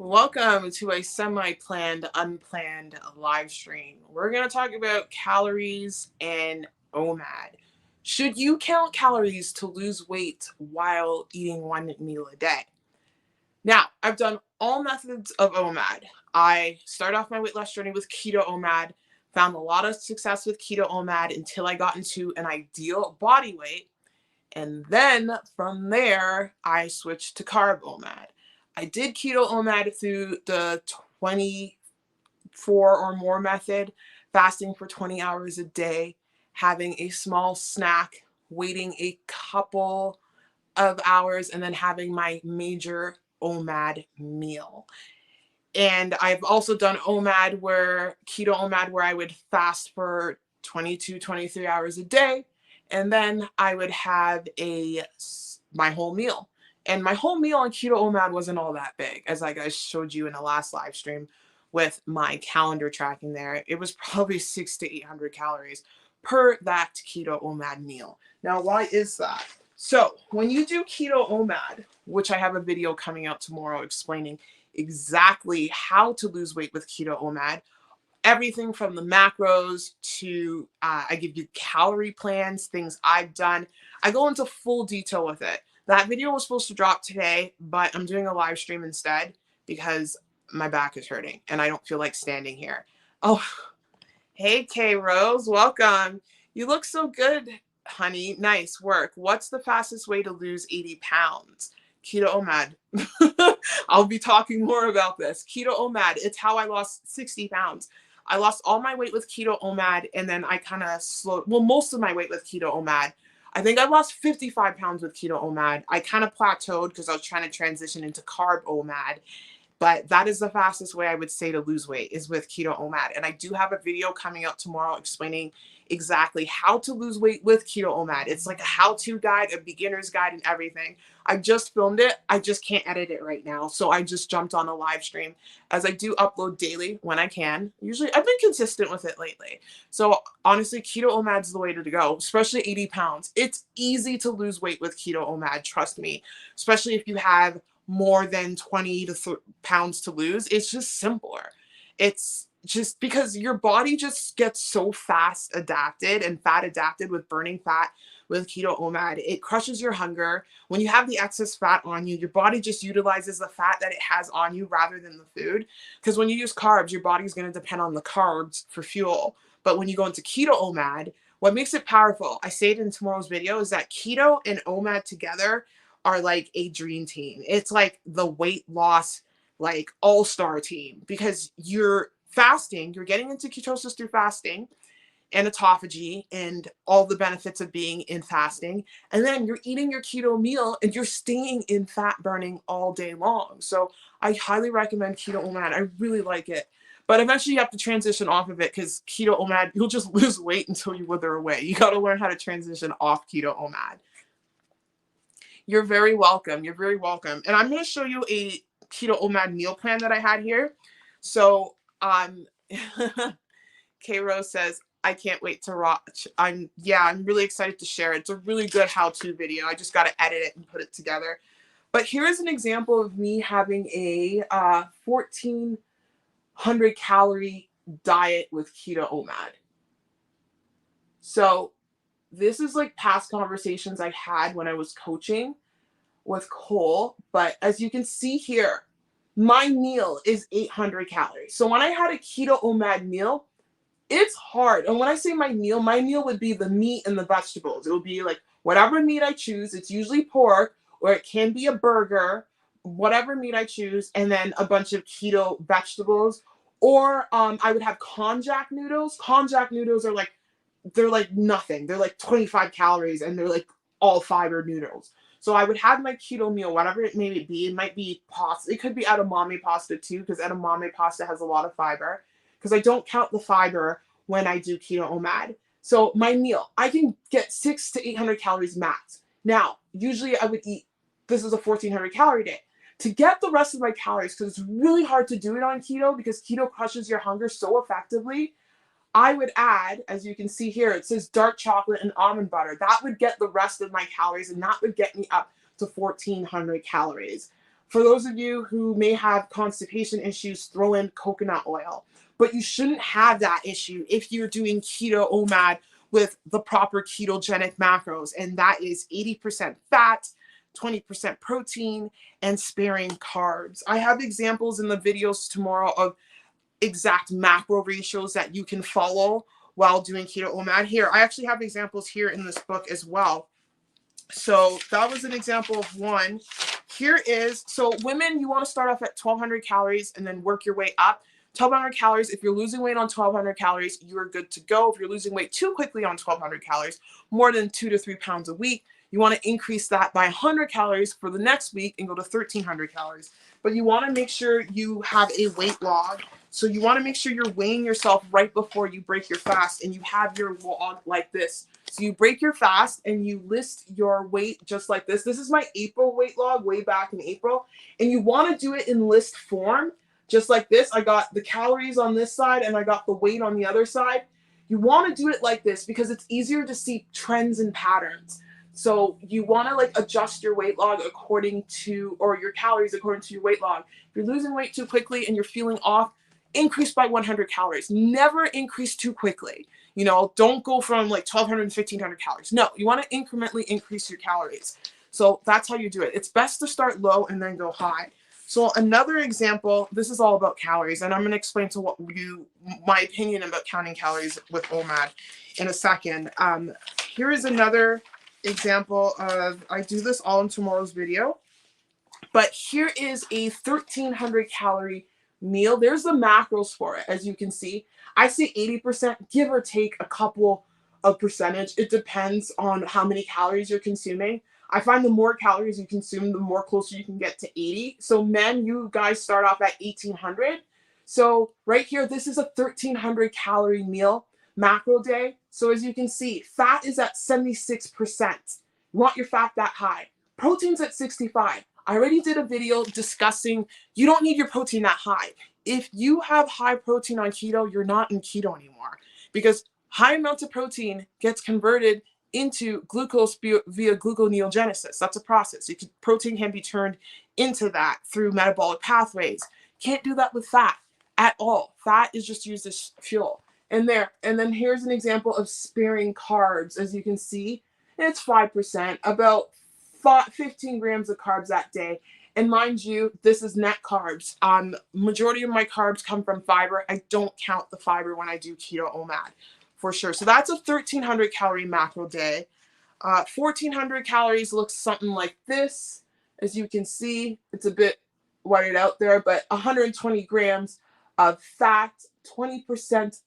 Welcome to a semi-planned, unplanned live stream. We're going to talk about calories and OMAD. Should you count calories to lose weight while eating one meal a day? Now, I've done all methods of OMAD. I started off my weight loss journey with Keto OMAD, found a lot of success with Keto OMAD until I got into an ideal body weight. And then from there, I switched to CARB OMAD. I did Keto OMAD through the 24 or more method, fasting for 20 hours a day, having a small snack, waiting a couple of hours, and then having my major OMAD meal. And I've also done OMAD Keto OMAD, where I would fast for 22, 23 hours a day. And then I would have my whole meal. And my whole meal on Keto OMAD wasn't all that big, as I showed you in the last live stream with my calendar tracking there. It was probably 600 to 800 calories per that Keto OMAD meal. Now, why is that? So when you do Keto OMAD, which I have a video coming out tomorrow explaining exactly how to lose weight with Keto OMAD, everything from the macros to I give you calorie plans, things I've done. I go into full detail with it. That video was supposed to drop today, but I'm doing a live stream instead because my back is hurting and I don't feel like standing here. Oh, hey, K Rose, welcome. You look so good, honey. Nice work. What's the fastest way to lose 80 pounds? Keto OMAD. I'll be talking more about this. Keto OMAD. It's how I lost 60 pounds. I lost all my weight with Keto OMAD, and then I kind of most of my weight with Keto OMAD. I think I lost 55 pounds with Keto OMAD. I kind of plateaued because I was trying to transition into CARB OMAD. But that is the fastest way I would say to lose weight is with Keto OMAD. And I do have a video coming out tomorrow explaining exactly how to lose weight with Keto OMAD. It's like a how-to guide, a beginner's guide, and everything. I just filmed it. I just can't edit it right now. So I just jumped on a live stream, as I do upload daily when I can. Usually I've been consistent with it lately. So honestly, Keto OMAD's the way to go, especially 80 pounds. It's easy to lose weight with Keto OMAD, trust me, especially if you have more than 20 pounds to lose. It's just simpler. It's just because your body just gets so fat adapted with burning fat with Keto OMAD. It crushes your hunger. When you have the excess fat on you, your body just utilizes the fat that it has on you rather than the food. Because when you use carbs, your body's going to depend on the carbs for fuel. But when you go into Keto OMAD, what makes it powerful, I say it in tomorrow's video, is that Keto and OMAD together are like a dream team. It's like the weight loss, like all-star team, because you're fasting, you're getting into ketosis through fasting and autophagy and all the benefits of being in fasting. And then you're eating your keto meal and you're staying in fat burning all day long. So I highly recommend Keto OMAD. I really like it. But eventually you have to transition off of it because Keto OMAD, you'll just lose weight until you wither away. You got to learn how to transition off Keto OMAD. You're very welcome. You're very welcome. And I'm going to show you a Keto OMAD meal plan that I had here. So, K Rose says, I can't wait to watch. I'm really excited to share it. It's a really good how-to video. I just got to edit it and put it together. But here is an example of me having a 1,400 calorie diet with Keto OMAD. So this is like past conversations I had when I was coaching with Cole. But as you can see here, my meal is 800 calories. So when I had a Keto OMAD meal, it's hard. And when I say my meal would be the meat and the vegetables. It would be like whatever meat I choose. It's usually pork, or it can be a burger, whatever meat I choose, and then a bunch of keto vegetables. Or I would have konjac noodles. Konjac noodles are they're like nothing. They're like 25 calories and they're like all fiber noodles. So I would have my keto meal, whatever it may be. It might be pasta. It could be edamame pasta too, because edamame pasta has a lot of fiber. Because I don't count the fiber when I do Keto OMAD. So my meal, I can get 600 to 800 calories max. Now, usually I would eat, this is a 1,400 calorie day. To get the rest of my calories, because it's really hard to do it on keto because keto crushes your hunger so effectively, I would add, as you can see here, it says dark chocolate and almond butter. That would get the rest of my calories, and that would get me up to 1,400 calories. For those of you who may have constipation issues, throw in coconut oil. But you shouldn't have that issue if you're doing keto OMAD with the proper ketogenic macros, and that is 80% fat, 20% protein, and sparing carbs. I have examples in the videos tomorrow of exact macro ratios that you can follow while doing keto OMAD. Here, I actually have examples here in this book as well. So that was an example of one. Here is, so women, you want to start off at 1,200 calories and then work your way up. 1,200 calories, if you're losing weight on 1,200 calories, you are good to go. If you're losing weight too quickly on 1,200 calories, more than 2 to 3 pounds a week, you want to increase that by 100 calories for the next week and go to 1,300 calories. But you want to make sure you have a weight log. So you want to make sure you're weighing yourself right before you break your fast, and you have your log like this. So you break your fast and you list your weight just like this. This is my April weight log way back in April. And you want to do it in list form, just like this. I got the calories on this side and I got the weight on the other side. You want to do it like this because it's easier to see trends and patterns. So you want to like adjust your weight log according to, or your calories according to your weight log. If you're losing weight too quickly and you're feeling off, increase by 100 calories. Never increase too quickly. You know, don't go from like 1,200 and 1,500 calories. No, you want to incrementally increase your calories. So that's how you do it. It's best to start low and then go high. So another example, this is all about calories, and I'm going to explain my opinion about counting calories with OMAD in a second. Here is another example of, I do this all in tomorrow's video, but here is a 1,300 calorie meal. There's the macros for it, as you can see. I say 80%, give or take a couple of percentage. It depends on how many calories you're consuming. I find the more calories you consume, the more closer you can get to 80. So men, you guys start off at 1,800. So right here, this is a 1,300 calorie meal macro day. So as you can see, fat is at 76%. You want your fat that high. Protein's at 65. I already did a video discussing you don't need your protein that high. If you have high protein on keto, you're not in keto anymore, because high amounts of protein gets converted into glucose via gluconeogenesis. That's a process. Protein can be turned into that through metabolic pathways. Can't do that with fat at all. Fat is just used as fuel. And then here's an example of sparing carbs. As you can see, it's 5%, about 15 grams of carbs that day. And mind you, this is net carbs. Majority of my carbs come from fiber. I don't count the fiber when I do keto OMAD, for sure. So that's a 1,300 calorie macro day. 1,400 calories looks something like this. As you can see, it's a bit whited out there, but 120 grams of fat, 20%,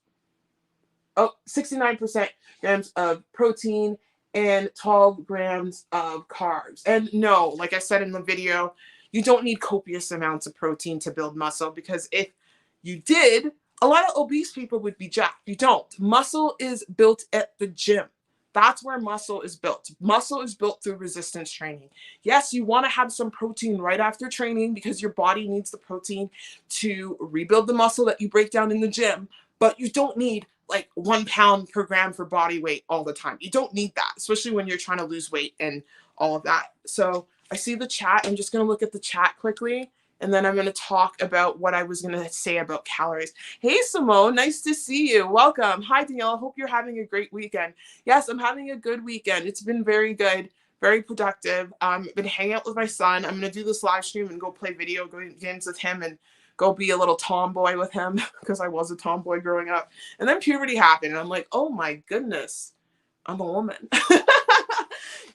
69% grams of protein, and 12 grams of carbs. And no, like I said in the video, you don't need copious amounts of protein to build muscle, because if you did, a lot of obese people would be jacked. You don't. Muscle is built at the gym. That's where muscle is built. Muscle is built through resistance training. Yes, you want to have some protein right after training because your body needs the protein to rebuild the muscle that you break down in the gym, but you don't need like 1 pound per gram for body weight all the time. You don't need that, especially when you're trying to lose weight and all of that. So I see the chat. I'm just going to look at the chat quickly, and then I'm going to talk about what I was going to say about calories. Hey, Simone, nice to see you. Welcome. Hi, Danielle. I hope you're having a great weekend. Yes, I'm having a good weekend. It's been very good, very productive. Been hanging out with my son. I'm going to do this live stream and go play video games with him and go be a little tomboy with him, because I was a tomboy growing up. And then puberty happened, and I'm like, oh my goodness, I'm a woman.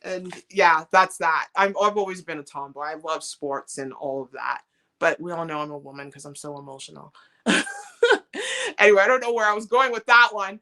And yeah, that's that. I've always been a tomboy. I love sports and all of that. But we all know I'm a woman because I'm so emotional. Anyway, I don't know where I was going with that one.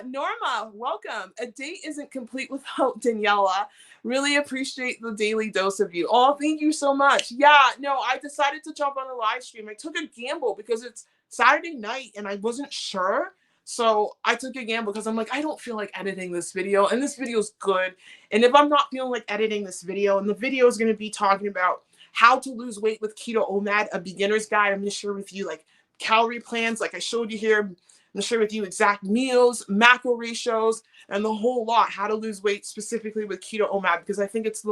Norma, welcome. A day isn't complete without Daniela. Really appreciate the daily dose of you. Oh, thank you so much. Yeah, no, I decided to jump on a live stream. I took a gamble because it's Saturday night and I wasn't sure. So I took a gamble because I'm like, I don't feel like editing this video, and this video is good. And if I'm not feeling like editing this video, and the video is going to be talking about how to lose weight with Keto OMAD, a beginner's guide. I'm going to share with you like calorie plans, like I showed you here. I'm going to share with you exact meals, macro ratios, and the whole lot, how to lose weight specifically with Keto OMAD, because I think it's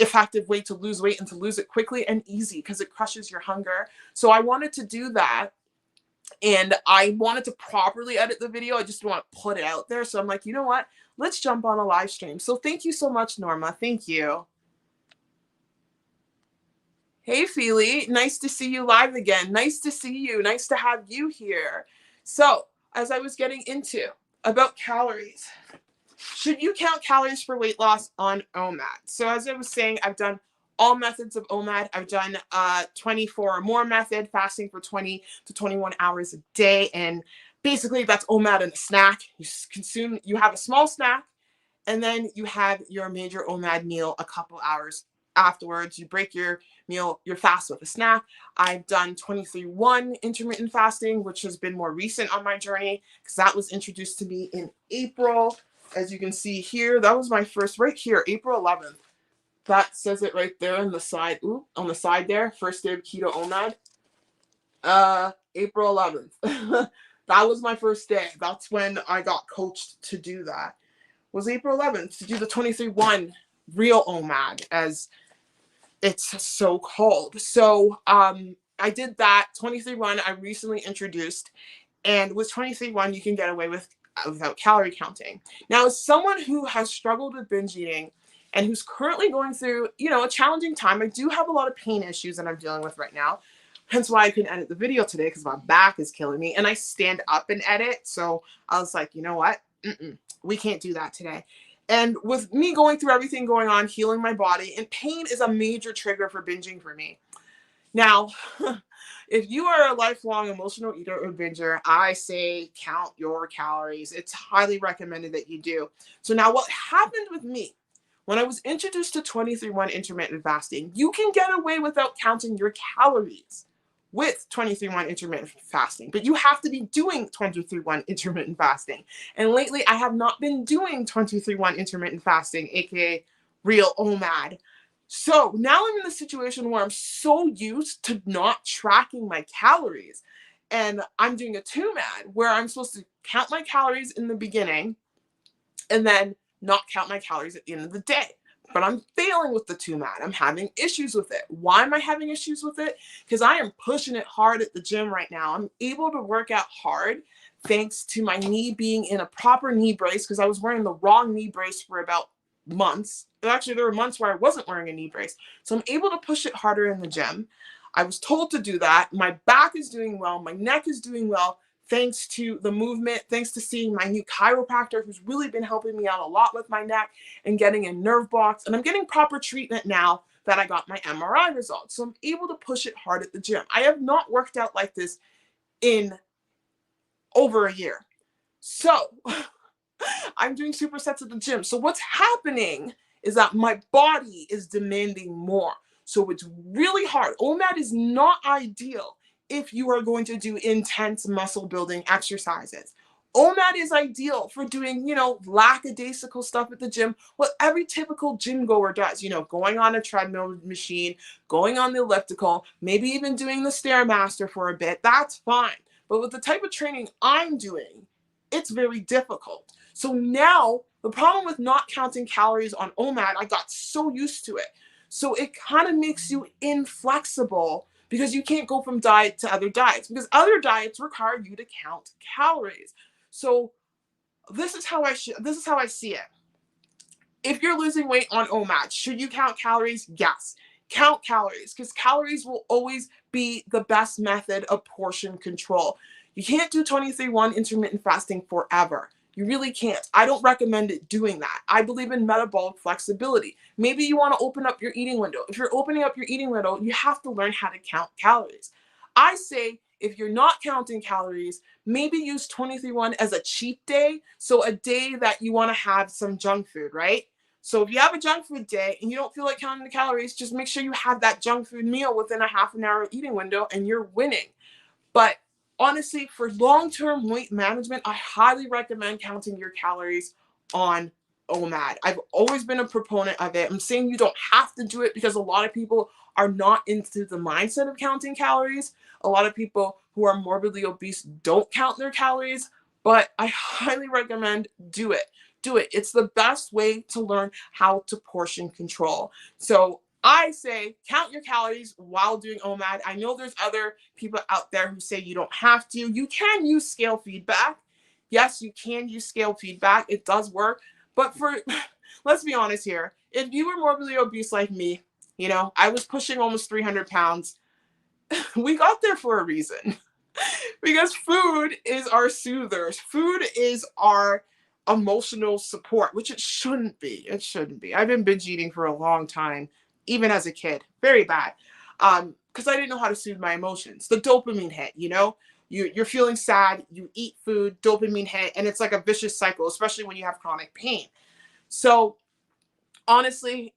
effective way to lose weight and to lose it quickly and easy because it crushes your hunger. So I wanted to do that. And I wanted to properly edit the video. I just want to put it out there. So I'm like, you know what? Let's jump on a live stream. So thank you so much, Norma. Thank you. Hey, Feely. Nice to see you live again. Nice to see you. Nice to have you here. So as I was getting into about calories, should you count calories for weight loss on OMAD? So as I was saying, I've done all methods of OMAD. I've done 24 or more method, fasting for 20 to 21 hours a day. And basically that's OMAD and a snack. You have a small snack, and then you have your major OMAD meal a couple hours afterwards. You break your meal, your fast with a snack. I've done 23-1 intermittent fasting, which has been more recent on my journey because that was introduced to me in April. As you can see here, that was my first, right here, April 11th. That says it right there on the side. Ooh, on the side there, first day of Keto OMAD. April 11th. That was my first day. That's when I got coached to do that. Was April 11th to do the 23-1 real OMAD, as it's so called. So I did that 23-1. I recently introduced, and with 23-1, you can get away without calorie counting. Now, as someone who has struggled with binge eating and who's currently going through, a challenging time, I do have a lot of pain issues that I'm dealing with right now. Hence why I couldn't edit the video today, because my back is killing me and I stand up and edit. So I was like, you know what? We can't do that today. And with me going through everything going on, healing my body, and pain is a major trigger for binging for me. Now, if you are a lifelong emotional eater or binger, I say count your calories. It's highly recommended that you do. So now what happened with me, when I was introduced to 23-1 intermittent fasting, you can get away without counting your calories with 23-1 intermittent fasting, but you have to be doing 23-1 intermittent fasting. And lately I have not been doing 23-1 intermittent fasting, aka real OMAD. So now I'm in the situation where I'm so used to not tracking my calories, and I'm doing a 2MAD where I'm supposed to count my calories in the beginning and then not count my calories at the end of the day. But I'm failing with the 2MAD. I'm having issues with it. Why am I having issues with it? Because I am pushing it hard at the gym right now. I'm able to work out hard thanks to my knee being in a proper knee brace, because I was wearing the wrong knee brace for about months. Actually, there were months where I wasn't wearing a knee brace. So I'm able to push it harder in the gym. I was told to do that. My back is doing well. My neck is doing well, thanks to the movement, thanks to seeing my new chiropractor, who's really been helping me out a lot with my neck and getting a nerve blocks. And I'm getting proper treatment now that I got my MRI results. So I'm able to push it hard at the gym. I have not worked out like this in over a year. So I'm doing supersets at the gym. So what's happening is that my body is demanding more. So it's really hard. OMAD is not ideal if you are going to do intense muscle building exercises. OMAD is ideal for doing, lackadaisical stuff at the gym, what every typical gym goer does, going on a treadmill machine, going on the elliptical, maybe even doing the Stairmaster for a bit. That's fine. But with the type of training I'm doing, it's very difficult. So now the problem with not counting calories on OMAD, I got so used to it. So it kind of makes you inflexible, because you can't go from diet to other diets, because other diets require you to count calories. So this is how I see it. If you're losing weight on OMAD, should you count calories? Yes. Count calories, because calories will always be the best method of portion control. You can't do 23-1 intermittent fasting forever. You really can't. I don't recommend it doing that. I believe in metabolic flexibility. Maybe you want to open up your eating window. If you're opening up your eating window, you have to learn how to count calories. I say if you're not counting calories, maybe use 23-1 as a cheat day. So a day that you want to have some junk food, right? So if you have a junk food day and you don't feel like counting the calories, just make sure you have that junk food meal within a half an hour eating window and you're winning. But honestly, for long-term weight management, I highly recommend counting your calories on OMAD. I've always been a proponent of it. I'm saying you don't have to do it because a lot of people are not into the mindset of counting calories. A lot of people who are morbidly obese don't count their calories, but I highly recommend do it. do it. It's the best way to learn how to portion control. So I say count your calories while doing OMAD. I know there's other people out there who say you don't have to. You can use scale feedback. Yes, you can use scale feedback. It does work. But let's be honest here. If you were morbidly obese like me, I was pushing almost 300 pounds. We got there for a reason. Because food is our soothers. Food is our emotional support, which it shouldn't be. It shouldn't be. I've been binge eating for a long time, even as a kid. Very bad. Because I didn't know how to soothe my emotions. The dopamine hit, you're feeling sad, you eat food, dopamine hit, and it's like a vicious cycle, especially when you have chronic pain. So honestly,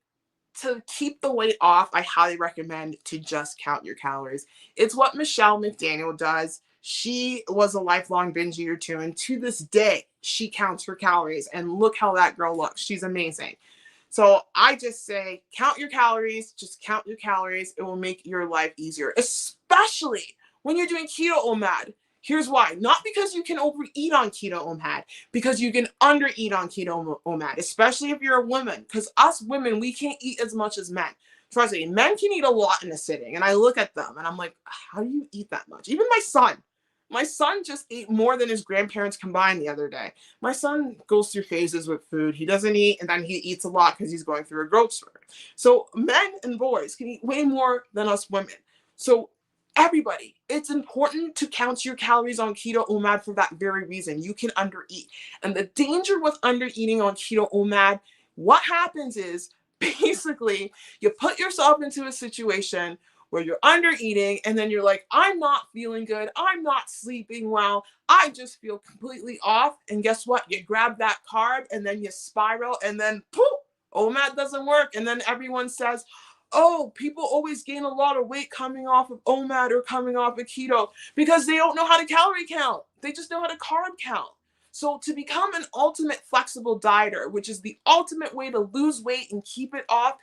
to keep the weight off, I highly recommend to just count your calories. It's what Michelle McDaniel does. She was a lifelong binge eater too, and to this day, she counts her calories, and look how that girl looks. She's amazing. So I just say, count your calories, just count your calories. It will make your life easier, especially when you're doing keto OMAD. Here's why. Not because you can overeat on keto OMAD, because you can undereat on keto OMAD, especially if you're a woman. Because us women, we can't eat as much as men. Trust me, men can eat a lot in a sitting. And I look at them and I'm like, how do you eat that much? Even my son. My son just ate more than his grandparents combined the other day. My son goes through phases with food. He doesn't eat, and then he eats a lot because he's going through a growth spurt. So men and boys can eat way more than us women. So everybody, it's important to count your calories on keto OMAD for that very reason. You can undereat. And the danger with undereating on keto OMAD, what happens is basically you put yourself into a situation where you're undereating and then you're like, I'm not feeling good. I'm not sleeping well. I just feel completely off. And guess what? You grab that carb and then you spiral and then poof, OMAD doesn't work. And then everyone says, oh, people always gain a lot of weight coming off of OMAD or coming off of keto because they don't know how to calorie count. They just know how to carb count. So to become an ultimate flexible dieter, which is the ultimate way to lose weight and keep it off,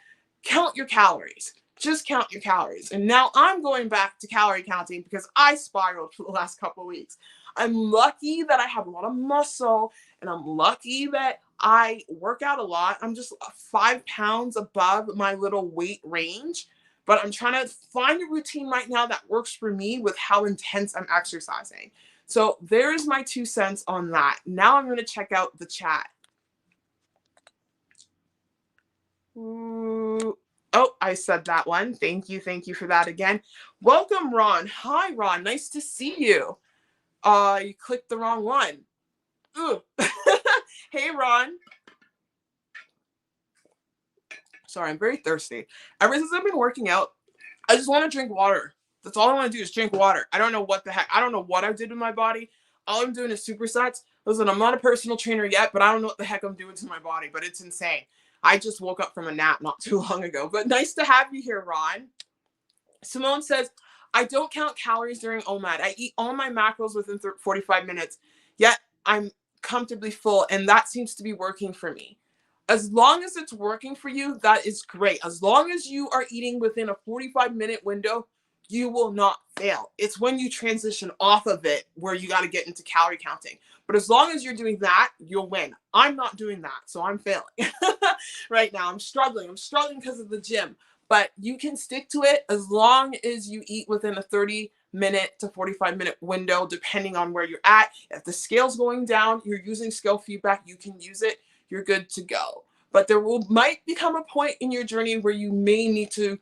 count your calories. Just count your calories. And now I'm going back to calorie counting because I spiraled for the last couple of weeks. I'm lucky that I have a lot of muscle and I'm lucky that I work out a lot. I'm just 5 pounds above my little weight range, but I'm trying to find a routine right now that works for me with how intense I'm exercising. So there's my 2 cents on that. Now I'm going to check out the chat. Ooh. Oh, I said that one. Thank you. Thank you for that again. Welcome, Ron. Hi, Ron. Nice to see you. You clicked the wrong one. Ooh. Hey, Ron. Sorry, I'm very thirsty. Ever since I've been working out, I just want to drink water. That's all I want to do is drink water. I don't know what the heck. I don't know what I did with my body. All I'm doing is supersets. Listen, I'm not a personal trainer yet, but I don't know what the heck I'm doing to my body, but it's insane. I just woke up from a nap not too long ago, but nice to have you here, Ron. Simone says, I don't count calories during OMAD. I eat all my macros within 45 minutes, yet I'm comfortably full, and that seems to be working for me. As long as it's working for you, that is great. As long as you are eating within a 45-minute window, you will not fail. It's when you transition off of it where you got to get into calorie counting. But as long as you're doing that, you'll win. I'm not doing that, so I'm failing. Right now, I'm struggling. I'm struggling because of the gym. But you can stick to it as long as you eat within a 30-minute to 45-minute window, depending on where you're at. If the scale's going down, you're using scale feedback, you can use it. You're good to go. But might become a point in your journey where you may need to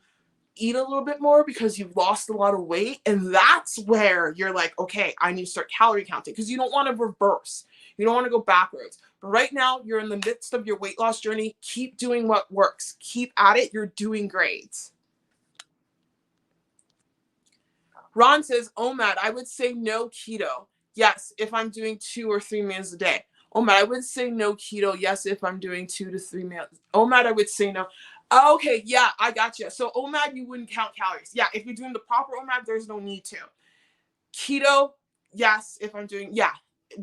eat a little bit more because you've lost a lot of weight. And that's where you're like, okay, I need to start calorie counting, because you don't want to reverse. You don't want to go backwards. But right now, you're in the midst of your weight loss journey. Keep doing what works. Keep at it. You're doing great. Ron says, OMAD, I would say no keto. Yes, if I'm doing 2 or 3 meals a day. OMAD, I would say no keto. Yes, if I'm doing 2 to 3 meals. OMAD, I would say no. Okay, yeah, I got you. So OMAD, you wouldn't count calories. Yeah, if you're doing the proper OMAD, there's no need to. Keto, yes, if I'm doing, yeah,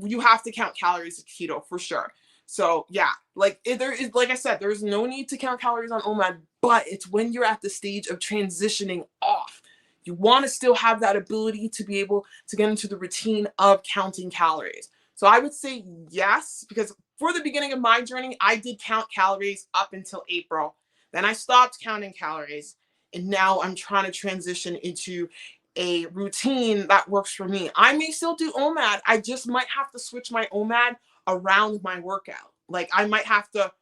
you have to count calories with keto for sure. So yeah, like there is, like I said, there's no need to count calories on OMAD, but it's when you're at the stage of transitioning off. You want to still have that ability to be able to get into the routine of counting calories. So I would say yes, because for the beginning of my journey, I did count calories up until April. Then I stopped counting calories. And now I'm trying to transition into a routine that works for me. I may still do OMAD. I just might have to switch my OMAD around my workout. Like I might have to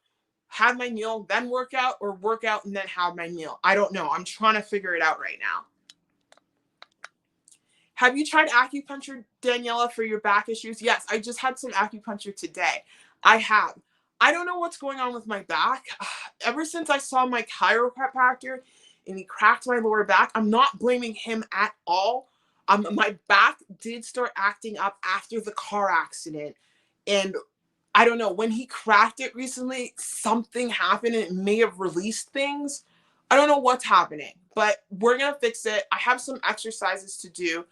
have my meal, then work out, or work out and then have my meal. I don't know. I'm trying to figure it out right now. Have you tried acupuncture, Daniela, for your back issues? Yes, I just had some acupuncture today. I have. I don't know what's going on with my back. Ever since I saw my chiropractor and he cracked my lower back, I'm not blaming him at all. My back did start acting up after the car accident. And I don't know, when he cracked it recently, something happened and it may have released things. I don't know what's happening, but we're going to fix it. I have some exercises to do.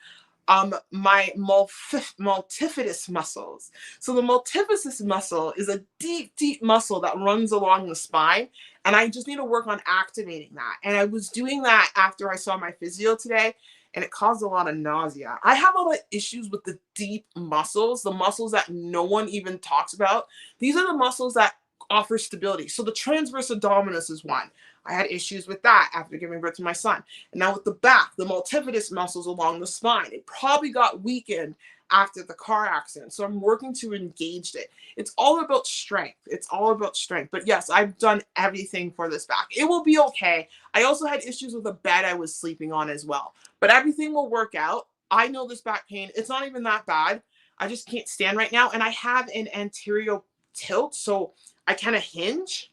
My multifidus muscles. So the multifidus muscle is a deep, deep muscle that runs along the spine. And I just need to work on activating that. And I was doing that after I saw my physio today, and it caused a lot of nausea. I have a lot of issues with the deep muscles, the muscles that no one even talks about. These are the muscles that offer stability. So the transverse abdominis is one. I had issues with that after giving birth to my son. And now with the back, the multifidus muscles along the spine, it probably got weakened after the car accident. So I'm working to engage it. It's all about strength. It's all about strength. But yes, I've done everything for this back. It will be okay. I also had issues with the bed I was sleeping on as well. But everything will work out. I know this back pain, it's not even that bad. I just can't stand right now. And I have an anterior tilt, so I kind of hinge.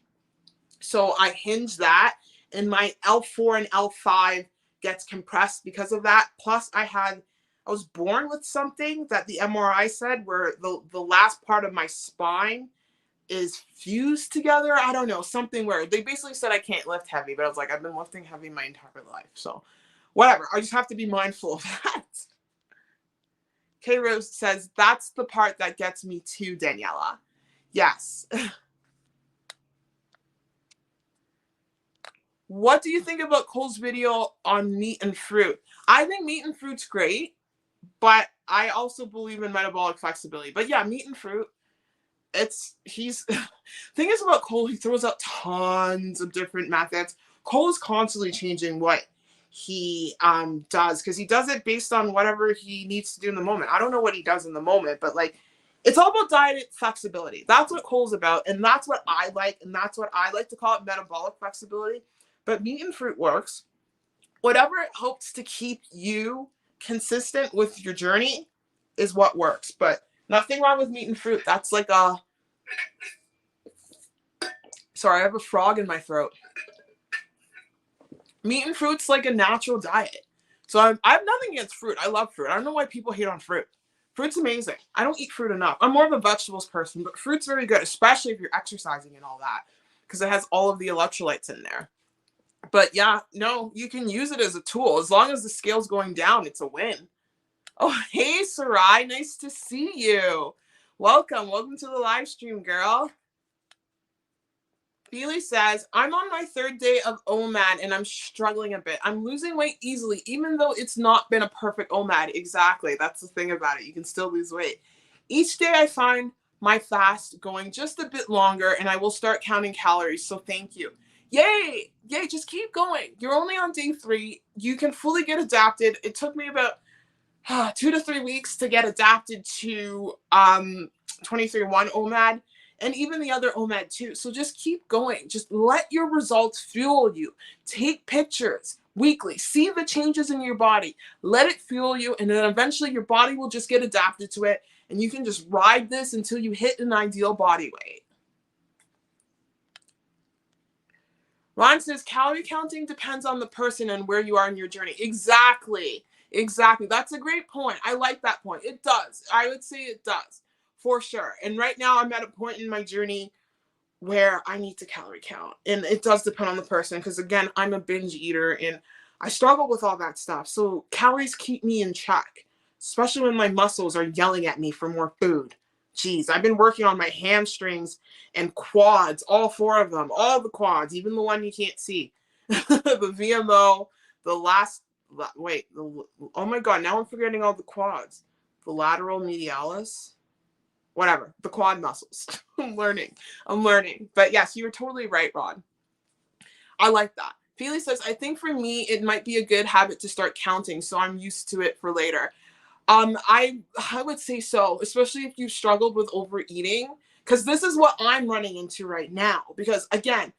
So I hinge that, and my L4 and L5 gets compressed because of that. Plus I was born with something that the MRI said where the last part of my spine is fused together. I don't know, something where they basically said I can't lift heavy, but I was like, I've been lifting heavy my entire life. So whatever, I just have to be mindful of that. K Rose says, that's the part that gets me too, Daniela. Yes. What do you think about Cole's video on meat and fruit? I think meat and fruit's great, but I also believe in metabolic flexibility. But yeah, meat and fruit, thing is about Cole, he throws out tons of different methods. Cole is constantly changing what he does, because he does it based on whatever he needs to do in the moment. I don't know what he does in the moment, but like, it's all about diet flexibility. That's what Cole's about, and that's what I like, and that's what I like to call it, metabolic flexibility. But meat and fruit works. Whatever helps to keep you consistent with your journey is what works. But nothing wrong with meat and fruit. That's like sorry, I have a frog in my throat. Meat and fruit's like a natural diet. So I have nothing against fruit. I love fruit. I don't know why people hate on fruit. Fruit's amazing. I don't eat fruit enough. I'm more of a vegetables person, but fruit's very good, especially if you're exercising and all that, because it has all of the electrolytes in there. But yeah, no, you can use it as a tool. As long as the scale's going down, it's a win. Oh, hey, Sarai, nice to see you. Welcome to the live stream, girl. Feely says, I'm on my 3rd day of OMAD and I'm struggling a bit. I'm losing weight easily, even though it's not been a perfect OMAD. Exactly. That's the thing about it. You can still lose weight. Each day I find my fast going just a bit longer and I will start counting calories. So thank you. Yay. Just keep going. You're only on day 3. You can fully get adapted. It took me about 2 to 3 weeks to get adapted to 23-1 OMAD. And even the other OMAD too. So just keep going. Just let your results fuel you. Take pictures weekly. See the changes in your body. Let it fuel you. And then eventually your body will just get adapted to it. And you can just ride this until you hit an ideal body weight. Ron says, calorie counting depends on the person and where you are in your journey. Exactly. That's a great point. I like that point. It does. I would say it does. For sure. And right now I'm at a point in my journey where I need to calorie count. And it does depend on the person, because again, I'm a binge eater and I struggle with all that stuff. So calories keep me in check, especially when my muscles are yelling at me for more food. Geez, I've been working on my hamstrings and quads, all 4 of them, all the quads, even the one you can't see. The VMO, oh my God, now I'm forgetting all the quads. The lateral medialis. whatever, the quad muscles. I'm learning. But yes, you're totally right, Ron. I like that. Feely says, I think for me, it might be a good habit to start counting, so I'm used to it for later. I would say so, especially if you struggled with overeating, because this is what I'm running into right now. Because again,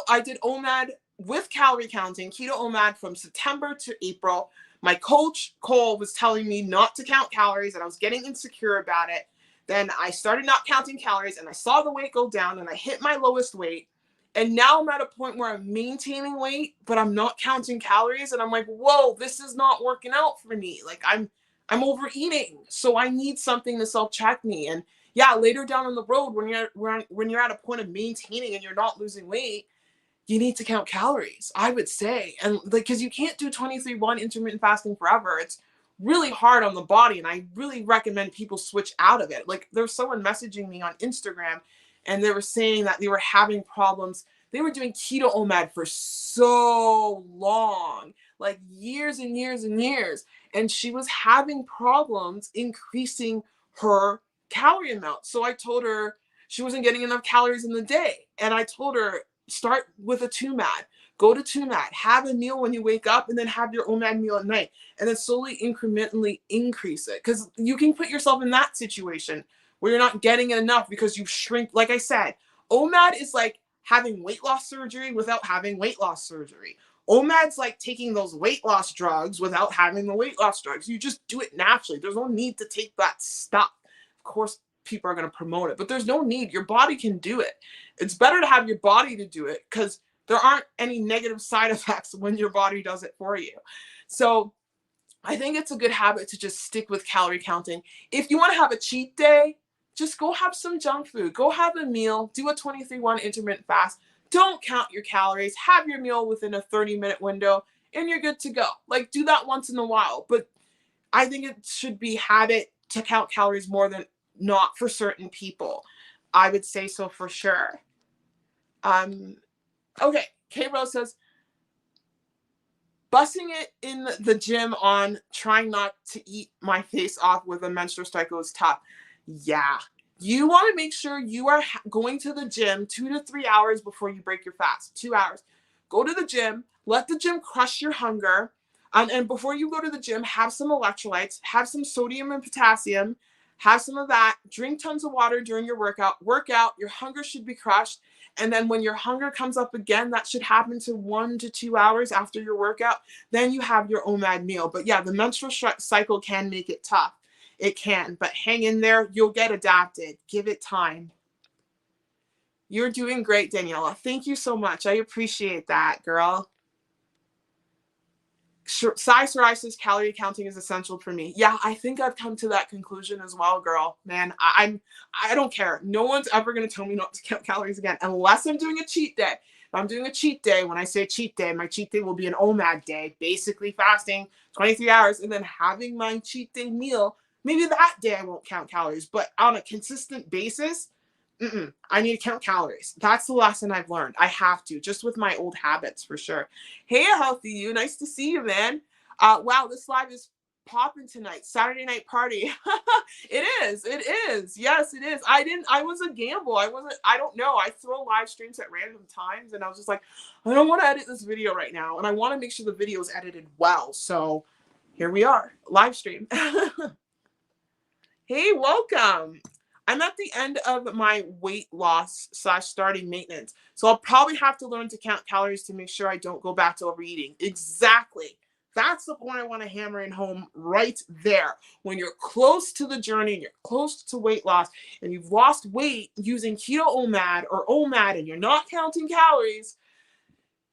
I did OMAD with calorie counting, keto OMAD from September to April. My coach, Cole, was telling me not to count calories and I was getting insecure about it. Then I started not counting calories and I saw the weight go down and I hit my lowest weight. And now I'm at a point where I'm maintaining weight, but I'm not counting calories. And I'm like, whoa, this is not working out for me. Like I'm overeating. So I need something to self-check me. And yeah, later down on the road, when you're at a point of maintaining and you're not losing weight, you need to count calories, I would say. And like, because you can't do 23-1 intermittent fasting forever. It's really hard on the body. And I really recommend people switch out of it. Like there's someone messaging me on Instagram and they were saying that they were having problems. They were doing keto OMAD for so long, like years and years and years. And she was having problems increasing her calorie amount. So I told her she wasn't getting enough calories in the day. And I told her, start with a 2MAD. Go to 2MAD. Have a meal when you wake up and then have your OMAD meal at night. And then slowly, incrementally increase it. Because you can put yourself in that situation where you're not getting it enough because you shrink. Like I said, OMAD is like having weight loss surgery without having weight loss surgery. OMAD's like taking those weight loss drugs without having the weight loss drugs. You just do it naturally. There's no need to take that stuff. Of course, people are going to promote it, but there's no need. Your body can do it. It's better to have your body to do it because there aren't any negative side effects when your body does it for you. So I think it's a good habit to just stick with calorie counting. If you want to have a cheat day, just go have some junk food. Go have a meal. Do a 23-1 intermittent fast. Don't count your calories. Have your meal within a 30-minute window and you're good to go. Like do that once in a while. But I think it should be habit to count calories more than not for certain people. I would say so for sure. Okay, K Rose says, busting it in the gym on trying not to eat my face off with a menstrual cycle is tough. Yeah. You want to make sure you are going to the gym 2 to 3 hours before you break your fast. 2 hours. Go to the gym. Let the gym crush your hunger. And before you go to the gym, have some electrolytes. Have some sodium and potassium. Have some of that. Drink tons of water during your workout. Work out. Your hunger should be crushed. And then when your hunger comes up again, that should happen to 1 to 2 hours after your workout. Then you have your OMAD meal. But yeah, the menstrual cycle can make it tough. It can, but hang in there. You'll get adapted. Give it time. You're doing great, Daniela. Thank you so much. I appreciate that, girl. Psoriasis, calorie counting is essential for me. Yeah, I think I've come to that conclusion as well, girl. Man, I don't care. No one's ever going to tell me not to count calories again, unless I'm doing a cheat day. If I'm doing a cheat day, when I say cheat day, my cheat day will be an OMAD day, basically fasting 23 hours and then having my cheat day meal. Maybe that day I won't count calories, but on a consistent basis, I need to count calories. That's the lesson I've learned. I have to, just with my old habits for sure. Hey, Healthy You. Nice to see you, man. Wow, this live is popping tonight. Saturday night party. It is. It is. Yes, it is. I was a gamble. I don't know. I throw live streams at random times and I was just like, I don't want to edit this video right now. And I want to make sure the video is edited well. So here we are, live stream. Hey, welcome. I'm at the end of my weight loss / starting maintenance. So I'll probably have to learn to count calories to make sure I don't go back to overeating. Exactly. That's the point I want to hammer in home right there. When you're close to the journey and you're close to weight loss and you've lost weight using keto OMAD or OMAD and you're not counting calories,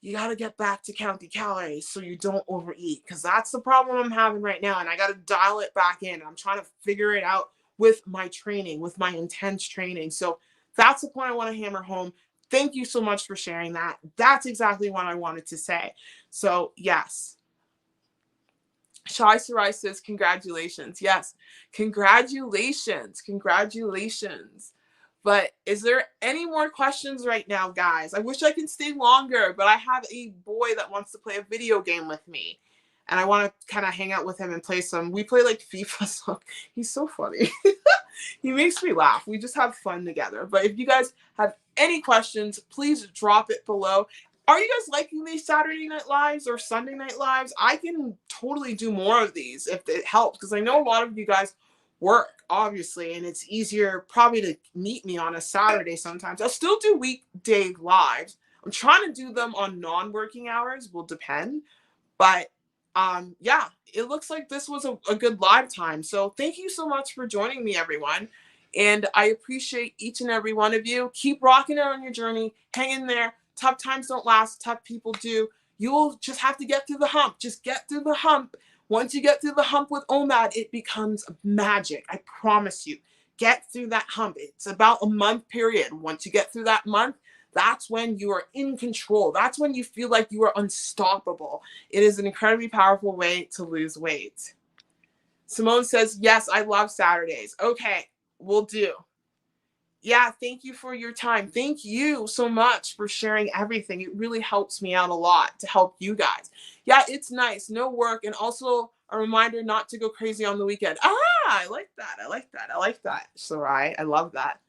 you got to get back to counting calories so you don't overeat, because that's the problem I'm having right now. And I got to dial it back in. I'm trying to figure it out with my training, with my intense training. So that's the point I want to hammer home. Thank you so much for sharing that. That's exactly what I wanted to say. So yes. Shy Sarai says, congratulations. Yes. Congratulations. Congratulations. But is there any more questions right now, guys? I wish I could stay longer, but I have a boy that wants to play a video game with me. and I want to kind of hang out with him and play some. We play like FIFA. So he's so funny. He makes me laugh. We just have fun together. But if you guys have any questions, please drop it below. Are you guys liking these Saturday Night Lives or Sunday Night Lives? I can totally do more of these if it helps, because I know a lot of you guys work, obviously, and it's easier probably to meet me on a Saturday sometimes. I'll still do weekday lives. I'm trying to do them on non-working hours, will depend. But yeah, it looks like this was a good live time. So thank you so much for joining me, everyone. And I appreciate each and every one of you. Keep rocking it on your journey. Hang in there. Tough times don't last. Tough people do. You will just have to get through the hump. Just get through the hump. Once you get through the hump with OMAD, it becomes magic. I promise you. Get through that hump. It's about a month period. Once you get through that month, that's when you are in control. That's when you feel like you are unstoppable. It is an incredibly powerful way to lose weight. Simone says, yes, I love Saturdays. Okay, we'll do. Yeah, thank you for your time. Thank you so much for sharing everything. It really helps me out a lot to help you guys. Yeah, it's nice. No work. And also a reminder not to go crazy on the weekend. I like that. I like that. I like that. Sarai, I love that.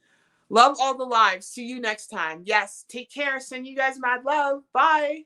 Love all the lives. See you next time. Yes, take care. Send you guys mad love. Bye.